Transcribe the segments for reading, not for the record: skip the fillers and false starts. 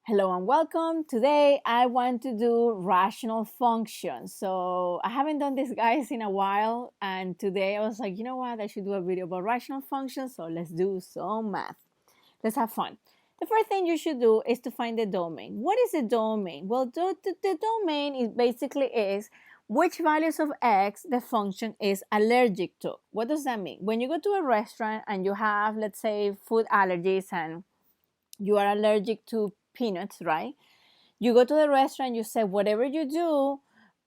Hello and welcome. Today I want to do rational functions. So I haven't done this guys in a while, and today I was like, you know what, I should do a video about rational functions. So let's do some math. Let's have fun. The first thing you should do is to find the domain. What is a domain? Well, the domain is basically is which values of x the function is allergic to. What does that mean? When you go to a restaurant and you have, let's say, food allergies and you are allergic to peanuts, right? You go to the restaurant, you say, whatever you do,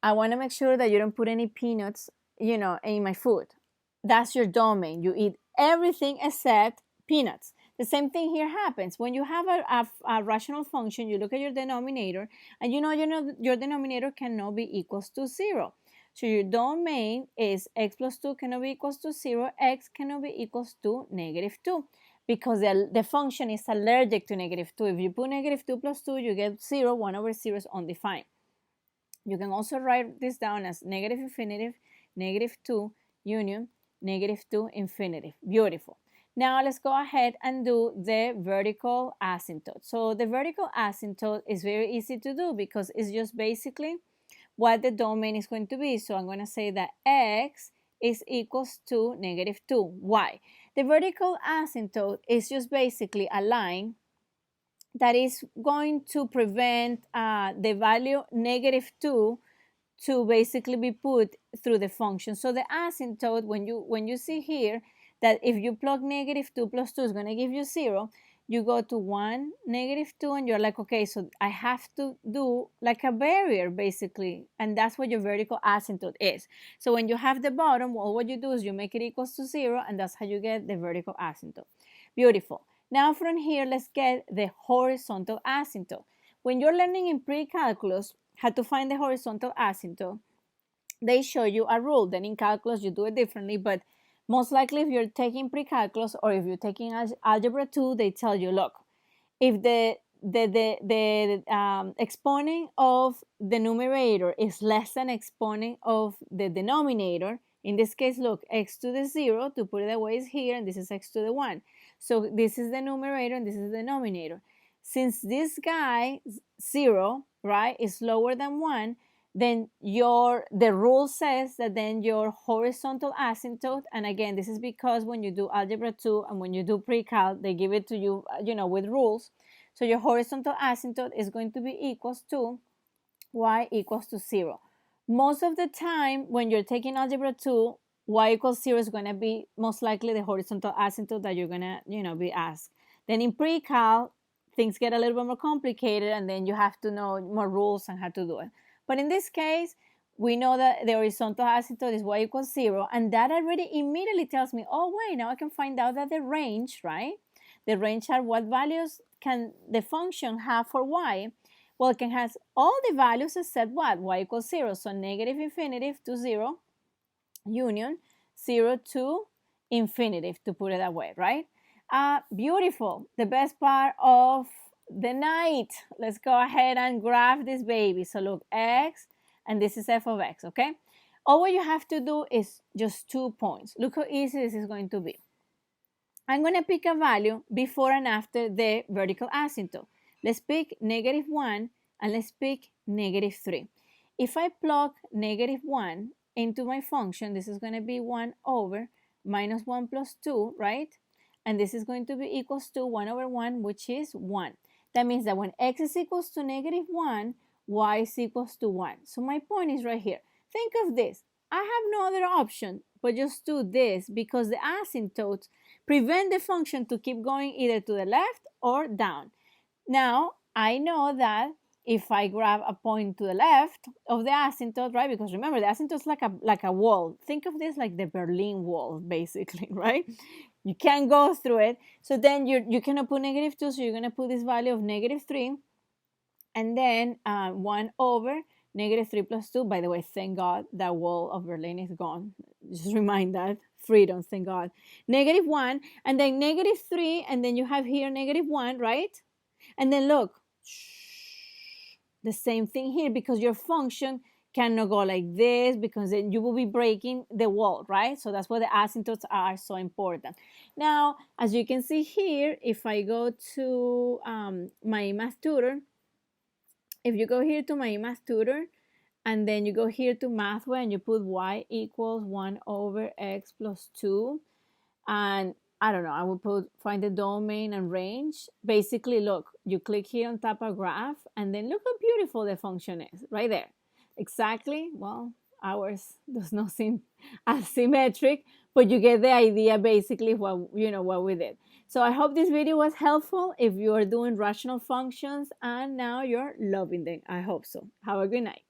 I want to make sure that you don't put any peanuts, in my food. That's your domain. You eat everything except peanuts. The same thing here happens. When you have a rational function, you look at your denominator, and your denominator cannot be equals to 0. So your domain is x plus 2 cannot be equals to 0, x cannot be equals to -2 because the function is allergic to -2. If you put -2 plus 2, you get 0. 1 over 0 is undefined. You can also write this down as negative infinitive, -2, union, -2, infinitive. Beautiful. Now let's go ahead and do the vertical asymptote. So the vertical asymptote is very easy to do because it's just basically what the domain is going to be. So I'm going to say that x is equals to -2. Why? The vertical asymptote is just basically a line that is going to prevent the value -2 to basically be put through the function. So the asymptote, when you see here that if you plug -2 plus 2 is going to give you 0, you go to 1, -2, and you're like, okay, so I have to do like a barrier basically, and that's what your vertical asymptote is. So when you have the bottom, well, what you do is you make it equals to 0, and that's how you get the vertical asymptote. Beautiful. Now from here, let's get the horizontal asymptote. When you're learning in pre-calculus how to find the horizontal asymptote, they show you a rule. Then in calculus, you do it differently, but most likely if you're taking pre-calculus or if you're taking algebra 2, they tell you, look, if the exponent of the numerator is less than exponent of the denominator, in this case, look, x to the 0, to put it away is here, and this is x to the 1. So this is the numerator and this is the denominator. Since this guy, 0, right, is lower than 1, then the rule says that then your horizontal asymptote, and again, this is because when you do algebra 2 and when you do pre-cal, they give it to you, with rules. So your horizontal asymptote is going to be equals to y equals to 0. Most of the time, when you're taking algebra 2, y equals 0 is going to be most likely the horizontal asymptote that you're going to, be asked. Then in pre-cal, things get a little bit more complicated, and then you have to know more rules and how to do it. But in this case, we know that the horizontal asymptote is y equals 0, and that already immediately tells me, oh, wait, now I can find out that the range, right? The range are what values can the function have for y? Well, it can have all the values except what? Y equals 0. So negative infinitive to 0, union 0 to infinitive, to put it that way, right? Beautiful. The best part of the night. Let's go ahead and graph this baby. So look, x, and this is f of x, okay? All what you have to do is just 2 points. Look how easy this is going to be. I'm going to pick a value before and after the vertical asymptote. Let's pick -1 and let's pick -3. If I plug -1 into my function, this is going to be 1 over -1 plus 2, right? And this is going to be equals to 1 over 1, which is 1. That means that when x is equals to -1, y is equals to 1. So my point is right here. Think of this. I have no other option but just do this because the asymptotes prevent the function to keep going either to the left or down. Now, I know that if I grab a point to the left of the asymptote, right? Because remember, the asymptote is like a wall. Think of this like the Berlin Wall, basically, right? You can't go through it. So then you cannot put -2, so you're going to put this value of -3, and then 1 over -3 plus 2. By the way, thank God that wall of Berlin is gone. Just remind that. Freedom, thank God. -1, and then -3, and then you have here -1, right? And then look, the same thing here, because your function cannot go like this, because then you will be breaking the wall, right? So that's why the asymptotes are so important. Now, as you can see here, if I go to my math tutor, if you go here to my math tutor, and then you go here to Mathway and you put y equals 1 over x plus 2, and I don't know, I will put find the domain and range. Basically, look, you click here on top of graph, and then look how beautiful the function is right there. Exactly, well, ours does not seem as symmetric, but you get the idea basically what what we did. So I hope this video was helpful if you are doing rational functions and now you're loving them. I hope so. Have a good night.